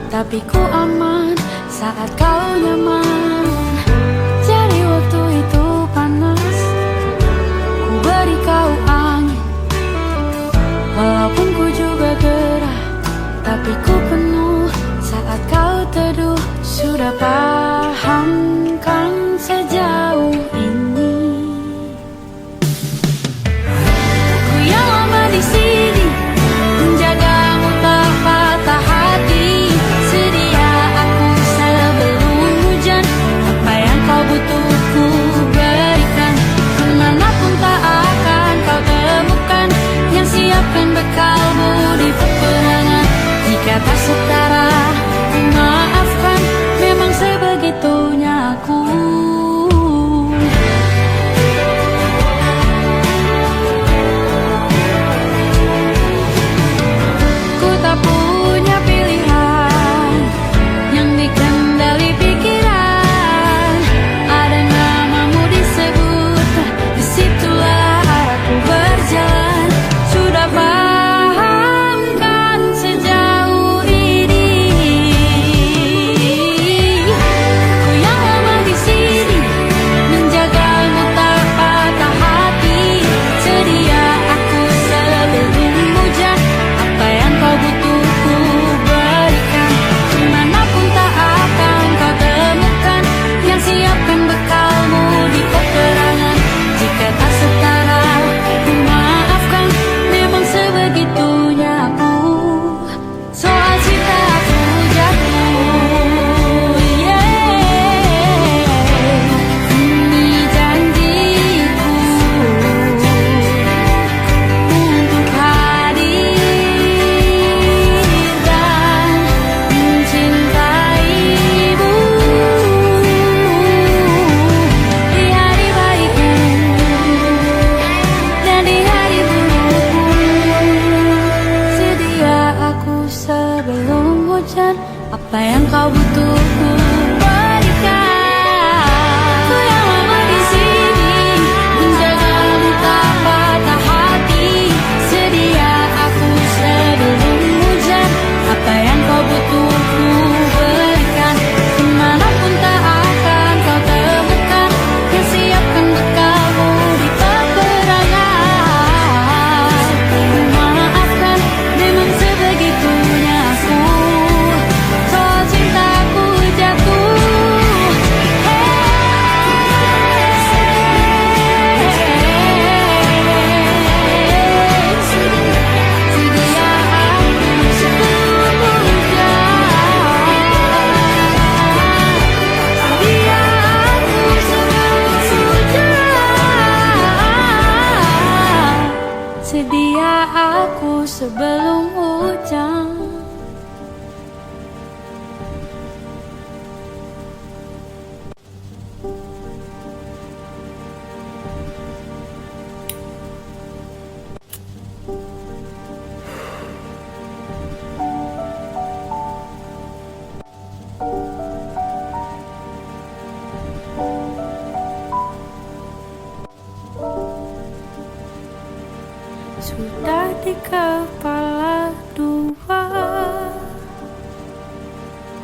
tapi ku aman saat kau nyaman. Jadi waktu itu panas, ku beri kau angin. Walaupun ku juga gerah, tapi ku penuh saat kau teduh. Sudah paham kan sejauh ini? Ku yang lama di sini menjagamu tak patah hati. Sedia aku sebelum hujan, apa yang kau butuh ku berikan. Kemanapun tak akan kau temukan yang siapkan bekalmu di peperangan. Jika tak setara, ku maafkan, memang sebegitunya aku. Ku tak punya pilihan yang dikendali pikiran. Ada namamu disebut, disitulah arahku berjalan. Sudah paham kan sejauh ini? Ku yang lama di sini menjagamu tak patah hati. Sedia aku sebelum hujan, apa yang kau butuh ku berikan. Kemanapun tak akan kau temukan yang siapkan bekalmu di peperangan. Jika tak setara, ku maafkan, memang sebegitunya aku. Soal cinta aku jatuh, ini janjiku untuk hadir dan mencintaimu di hari baikmu dan di hari burukmu. Sedia aku sebelum hujan, apa yang kau butuh ku berikan. Ku yang lama di sini menjagamu tak patah hati. Sedia aku sebelum hujan, apa yang kau butuh ku berikan. Kemanapun tak akan kau temukan yang siapkan bekalmu di peperangan. Ku maafkan, memang sebegitunya aku. Soal cintaku jatuh, sedia aku sebelum hujan. Sedia aku sebelum hujan. Sedia aku sebelum hujan. Sudah di kepala dua,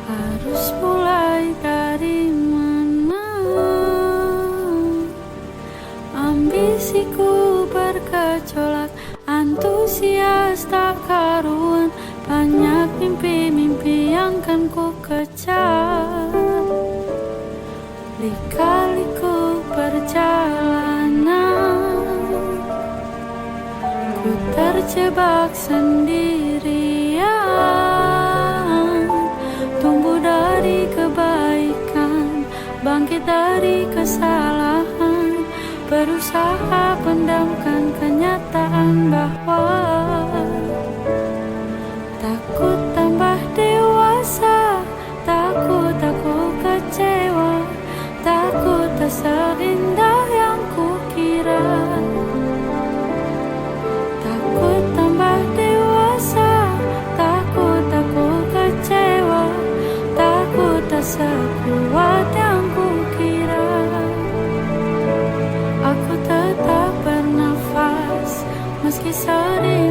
harus mulai dari mana? Ambisiku bergejolak, antusias tak karuan. Banyak mimpi-mimpi yang kan ku kejar. Lika-liku perjalanan, ku terjebak sendirian. Tumbuh dari kebaikan, bangkit dari kesalahan. Berusaha pendamkan kenyataan bahwa takut tambah dewasa. Takut aku kecewa, takut tak seindah yang kukira. Takut tambah dewasa, takut aku kecewa, takut tak sekuat yang kukira. Aku tetap bernafas meski sering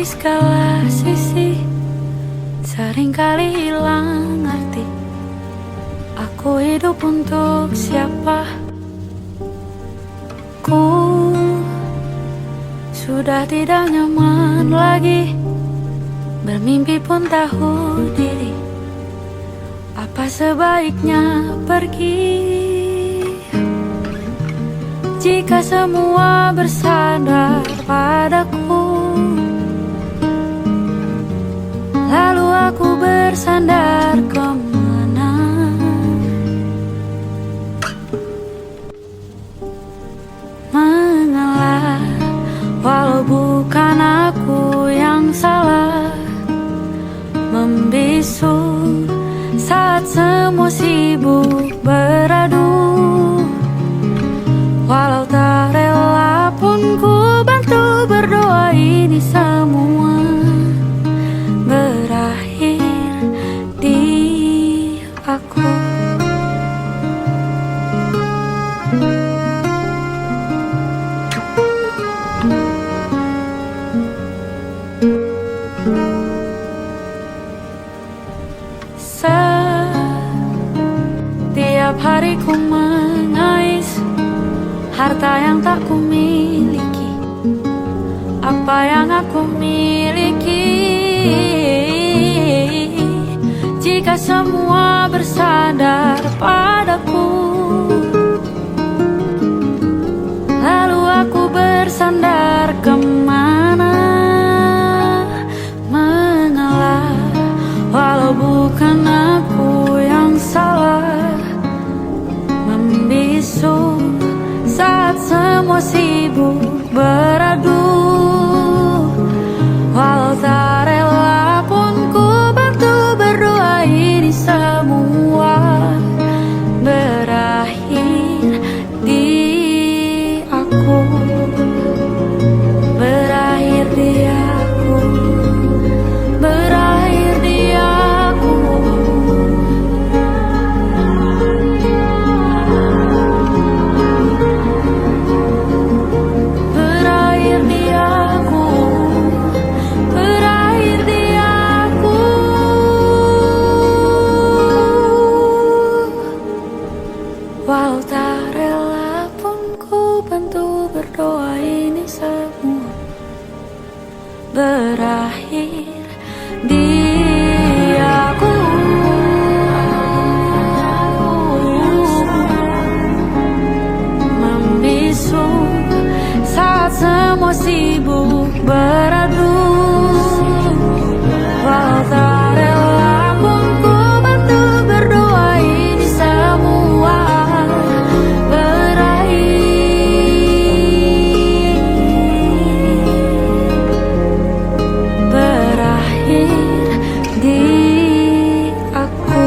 segala sisi, seringkali hilang arti. Aku hidup untuk siapa? Ku sudah tidak nyaman lagi, bermimpi pun tahu diri. Apa sebaiknya pergi? Jika semua bersandar padaku, lalu aku bersandar kemana? Mengalah, walau bukan aku yang salah, membisu saat semua sibuk beradu. Walau tak rela pun ku bantu berdoa ini semua berakhir di aku. Setiap hari ku mengais harta yang tak ku miliki, apa yang aku miliki. Jika semua bersandar padaku, lalu aku bersandar kemana? Mengalah, walau bukan aku yang salah, membisu saat semua sibuk beradu. Walau tak rela pun ku bantu berdoa ini semua berakhir di aku. Berakhir di aku. Berakhir di aku. Berakhir di aku. Berakhir di aku. Walau tak rela pun ku bantu berdoa ini semua berakhir di aku. Membisu saat semua sibuk beradu. Walau tak rela pun ku bantu berdoa ini semua berakhir di aku.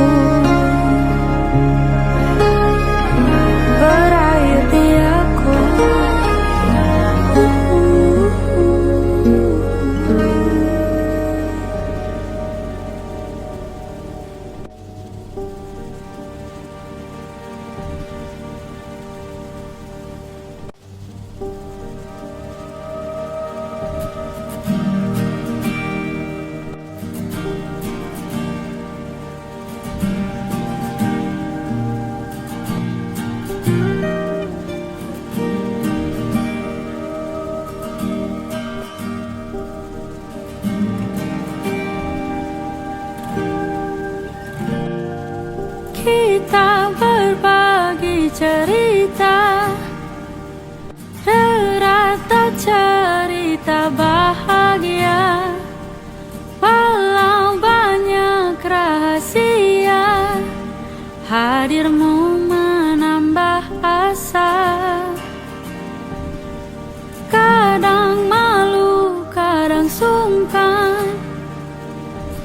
Berakhir di aku. Kita berbagi cerita, derata cerita bahagia. Walau banyak rahasia, hadirmu menambah asa. Kadang malu, kadang sungkan,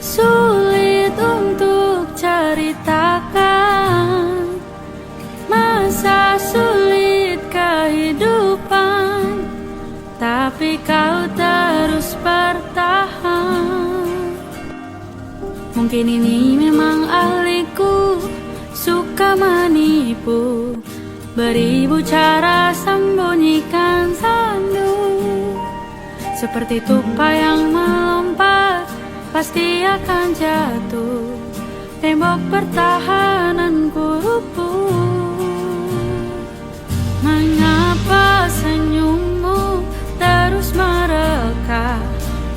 sulit untuk ceritakan masa sulit kehidupan, tapi kau terus bertahan. Mungkin ini memang ahliku, suka menipu, beribu cara sembunyikan sandu. Seperti tupai yang melompat, pasti akan jatuh. Tembok pertahananku rubuh. Mengapa senyummu terus mereka?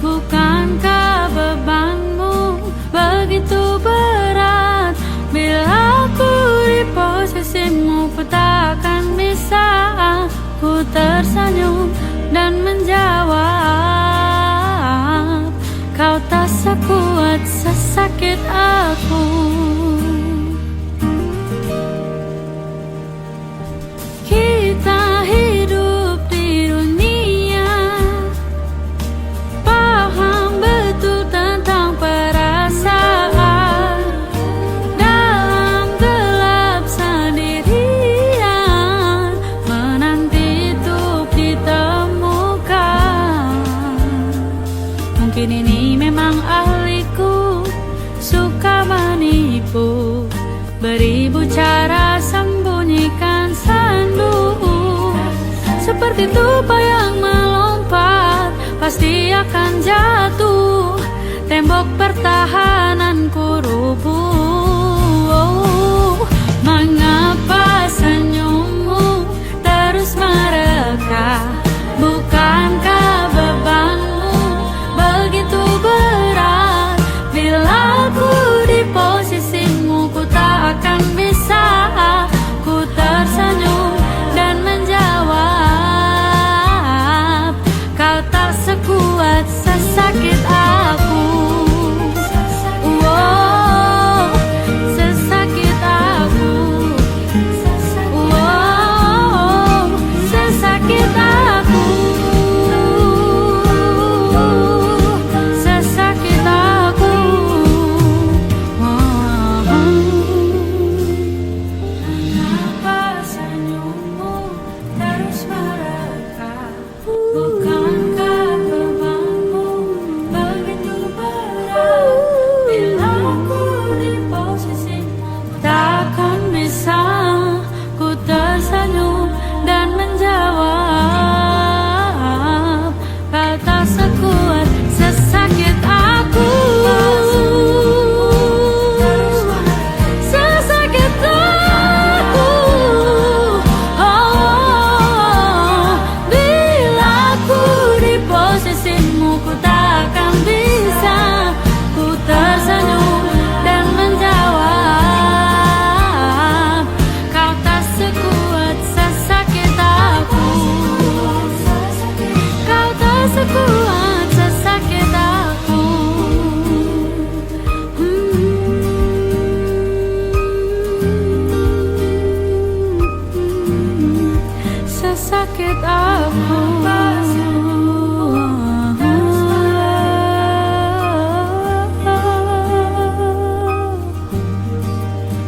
Bukankah bebanmu begitu berat? Bila aku di posisimu, ku tak akan bisa. Ku tersenyum dan menjawab, kau tak sekuat sesakit aku. Kita hidup di dunia, paham betul tentang perasaan. Dalam gelap sendirian, menanti untuk ditemukan. Mungkin ini memang ahliku, suka menipu, beribu cara sembunyikan sendu. Seperti tupai yang melompat, pasti akan jatuh. Tembok pertahananku rubuh. Mengapa senyummu terus mereka? Bukankah bebanmu begitu berat? Bila aku di posisimu, ku tak akan bisa. Ku tersenyum dan menjawab, kau tak sekuat sesakit aku. Wow, sesakit aku. Wow, sesakit aku. Sesakit aku. Mengapa senyummu terus mereka? Bukankah bebanmu begitu berat? Bila aku di posisimu, takkan bisa. Ku tersenyum dan menjawab, kau tak sekuat sesakit aku. Sesakit aku. Oh, bila aku di posisimu, ku tak akan bisa. Ku tersenyum dan menjawab, kau tak sekuat sesakit aku. Kau tak sekuat sesakit aku. Sesakit aku.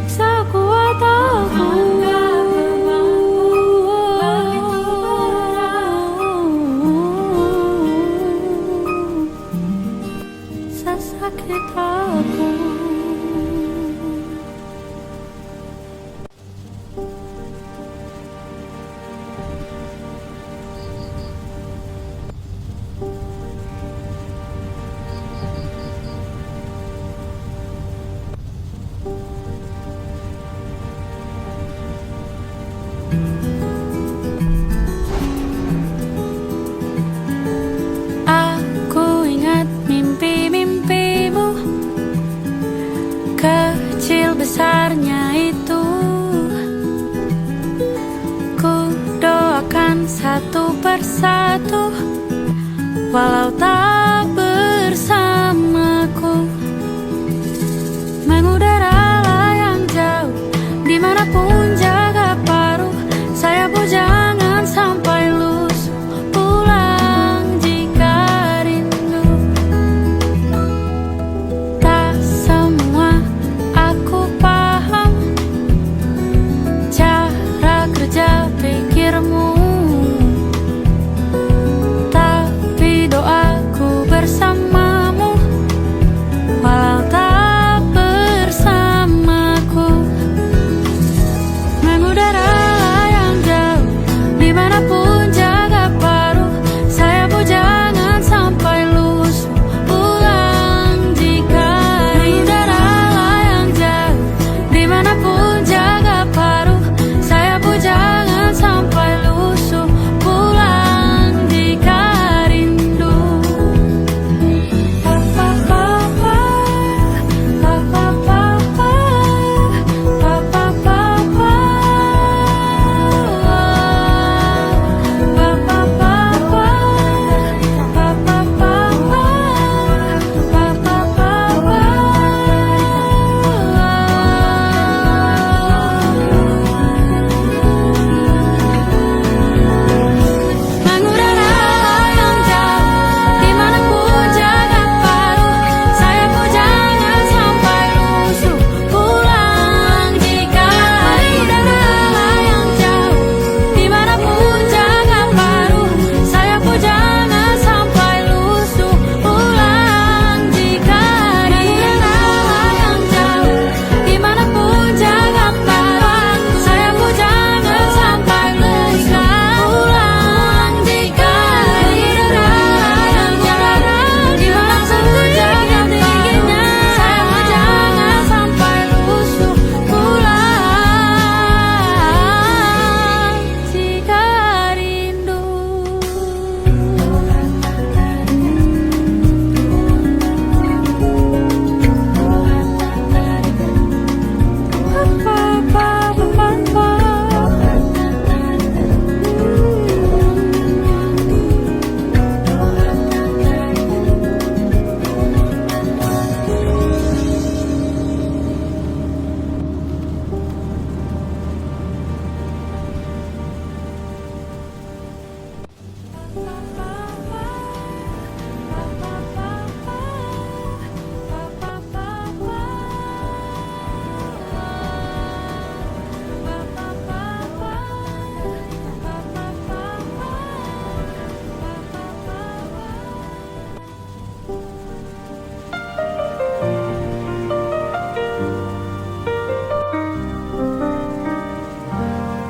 Sekuat aku. Sesakit aku. Aku ingat mimpi-mimpimu, kecil besarnya itu. Ku doakan satu persatu, walau tak bersamaku. Mengudara layang jauh, dimanapun jaga paruh. Sayapmu jangan sampai lusuh, pulang jika rindu. Tak semua aku paham cara kerja pikirmu, tapi doaku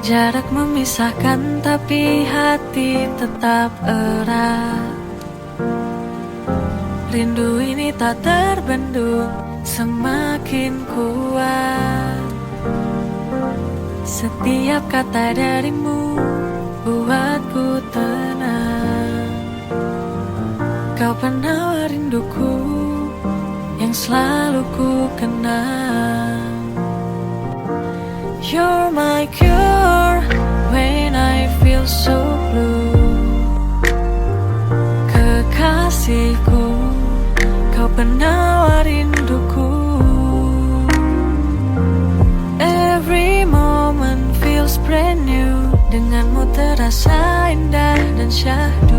Jarak memisahkan tapi hati tetap erat. Rindu ini tak terbendung, semakin kuat. Setiap kata darimu buatku tenang. Kau penawar rinduku yang selalu ku kenang. You're my cure when I feel so blue. Kekasihku, kau penawar rinduku. Every moment feels brand new. Denganmu terasa indah dan syahdu.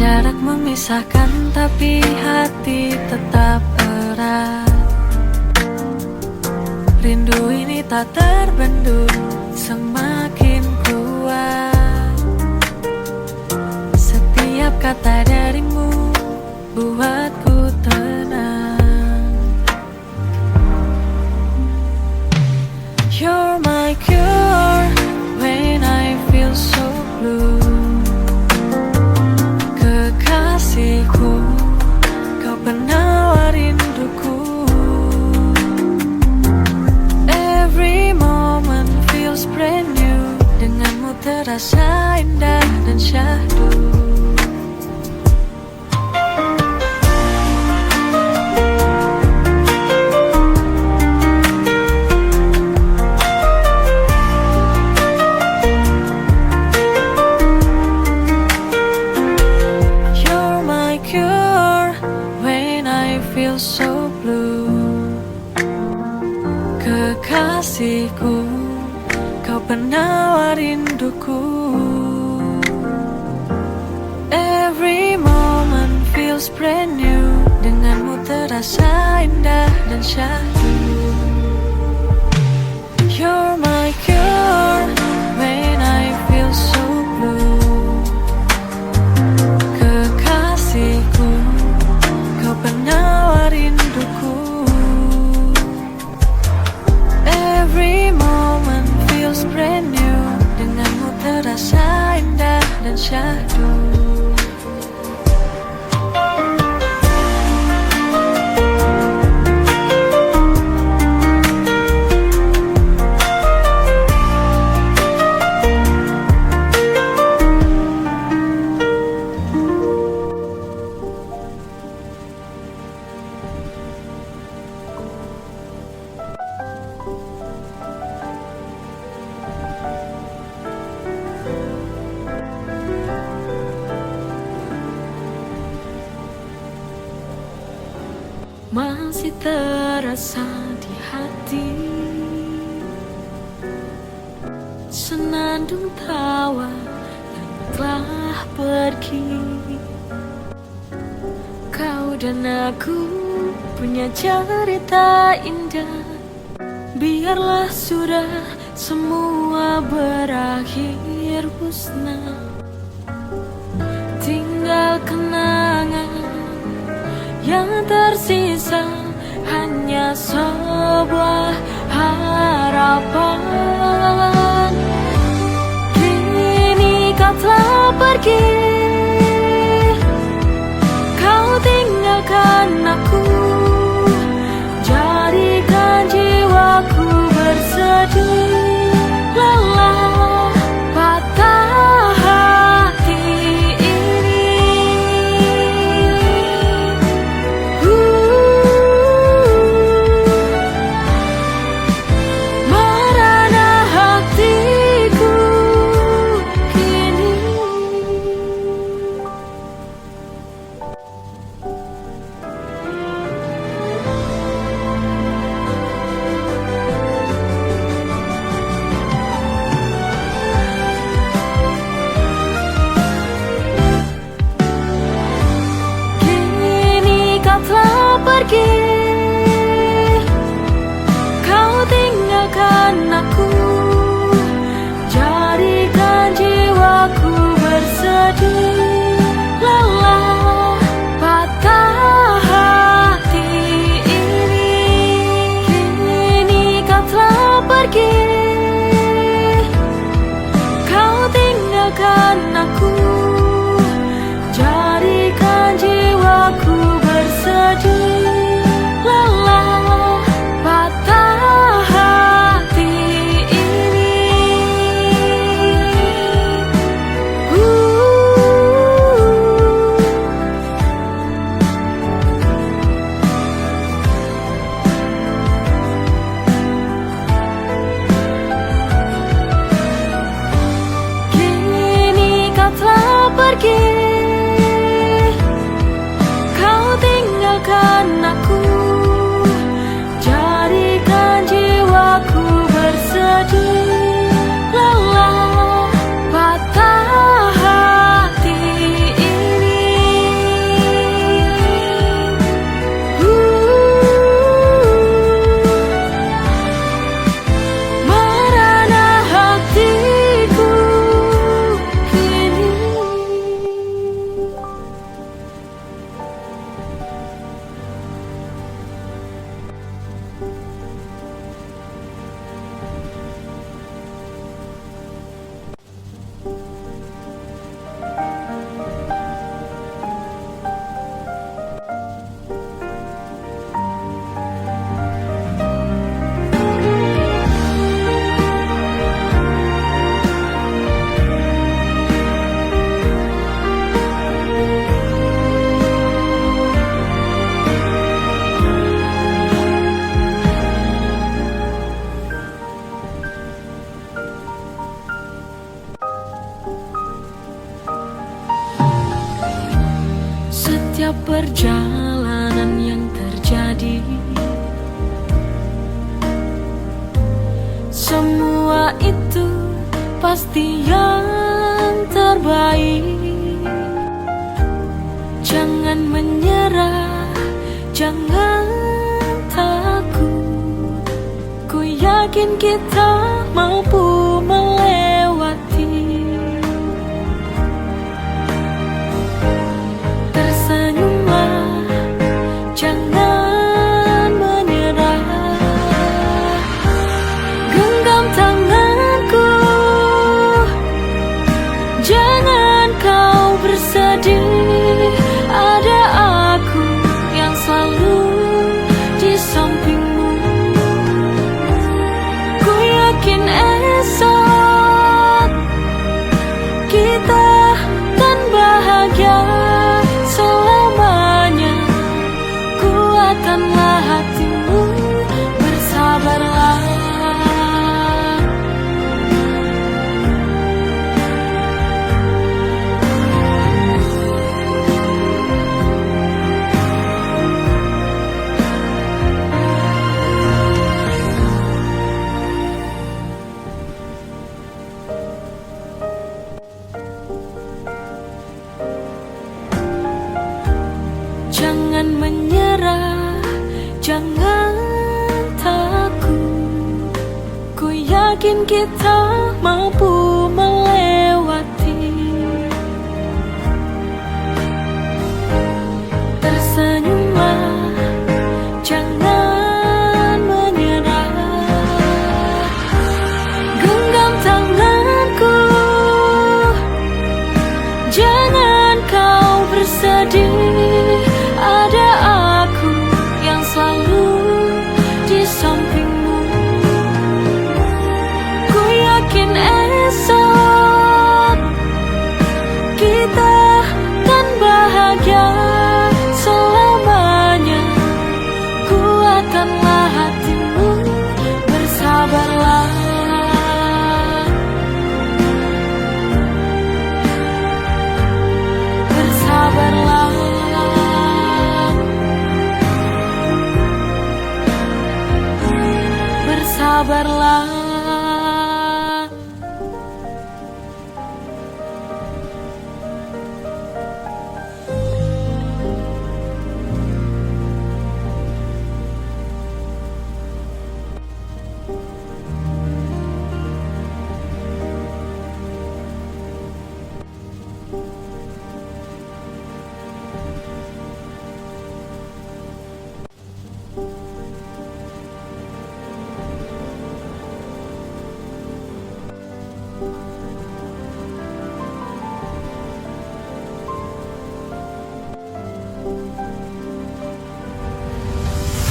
Jarak memisahkan tapi hati tetap erat. Rindu ini tak terbendung, semakin kuat. Setiap kata darimu buatku tenang. You're my cure when I feel so blue. Kekasihku, kau penawar rinduku. Every moment feels brand new. Denganmu terasa indah dan syahdu. So blue. Kekasihku, kau penawar rinduku. Every moment feels brand new. Denganmu terasa indah dan syahdu. You're my cure when I feel so blue. Kekasihku, kau penawar rinduku. Every moment feels brand new. Denganmu terasa indah dan syahdu. Masih terasa di hati senandung tawa yang telah pergi. Kau dan aku punya cerita indah. Biarlah sudah semua berakhir musnah. Tinggal kenangan yang tersisa, hanya sebuah harapan. Kini kau telah pergi, kau tinggalkan aku, jadikan jiwaku bersedih. Lelah, patah hati ini. Merana hatiku kini. setiap perjalanan yang terjadi, semua itu pasti yang terbaik. Jangan menyerah, jangan takut. Ku yakin kita mampu melewati. Tersenyumlah, jangan menyerah. Genggam tanganku, jangan kau bersedih. Ada aku yang selalu di sampingmu. Ku yakin esok kita akan bahagia selamanya. Kuatkanlah hatimu, bersabarlah. Jangan menyerah, jangan takut. Ku yakin kita mampu melewati. Tersenyumlah, jangan menyerah. Genggam tanganku, jangan kau bersedih. Ada aku yang selalu di sampingmu. Ku yakin esok kita akan bahagia selamanya. Kuatkanlah hatimu, bersabarlah. Bersabarlah. Bersabarlah.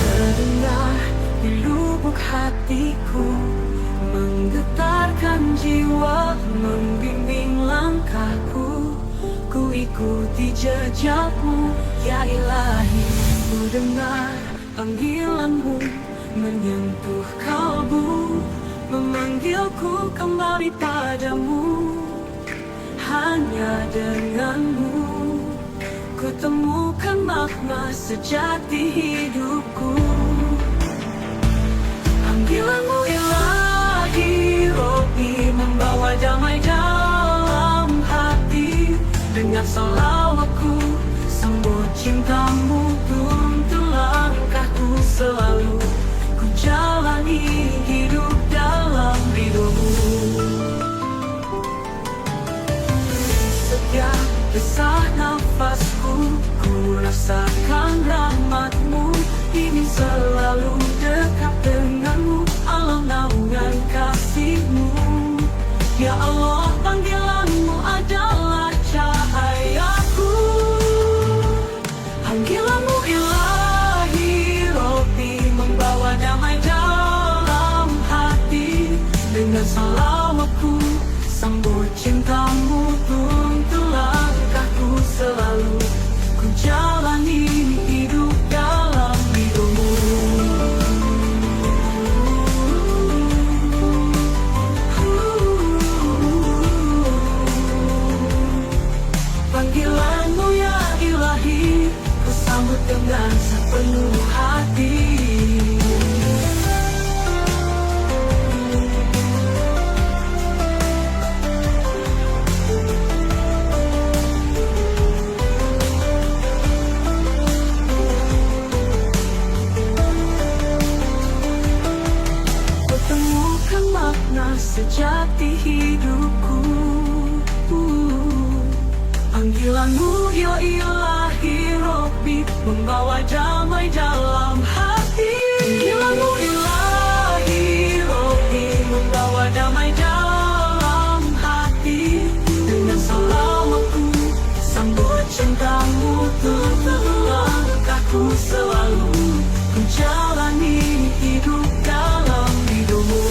Terdengar di lubuk hatiku, menggetarkan jiwa, membimbing langkahku. Ku ikuti jejakmu, ya Ilahi. Ku dengar panggilanmu, menyentuh kalbu, memanggilku kembali padamu. Hanya denganmu ku temukan makna sejati hidupku. Panggilanmu Ilahi, Robbi, membawa damai dalam hati. Dengan salawatku sambut cintamu, tuntun langkahku selalu. Ku jalani hidup dalam ridhomu. Setiap desah nafasku, ku rasakan rahmatmu. Ingin selalu dekat denganmu, alam naungan kasihmu. Ya Allah, panggilanmu adalah cahayaku. Panggilanmu Ilahi, Robbi, membawa damai dalam hati. Dengan salawatku sambut cintamu, tuntun langkahku selalu. Ku jalani hidup dalam ridhomu. dengan sepenuh hati. Temukan makna sejati hidupku. Panggilanmu ya ilahi Rabbi, membawa damai dalam hati. Panggilanmu ilahi Rabbi, membawa damai dalam hati. Dengan salawatku sambut cintamu, tuntutlah langkahku selalu menjalani hidup dalam ridhomu.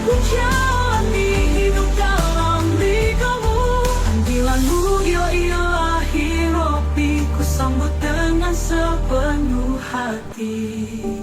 Menjalani hidup dalam ridhomu. Panggilanmu ya ilahi Rabbi, ku sambut dengan sepenuh hati.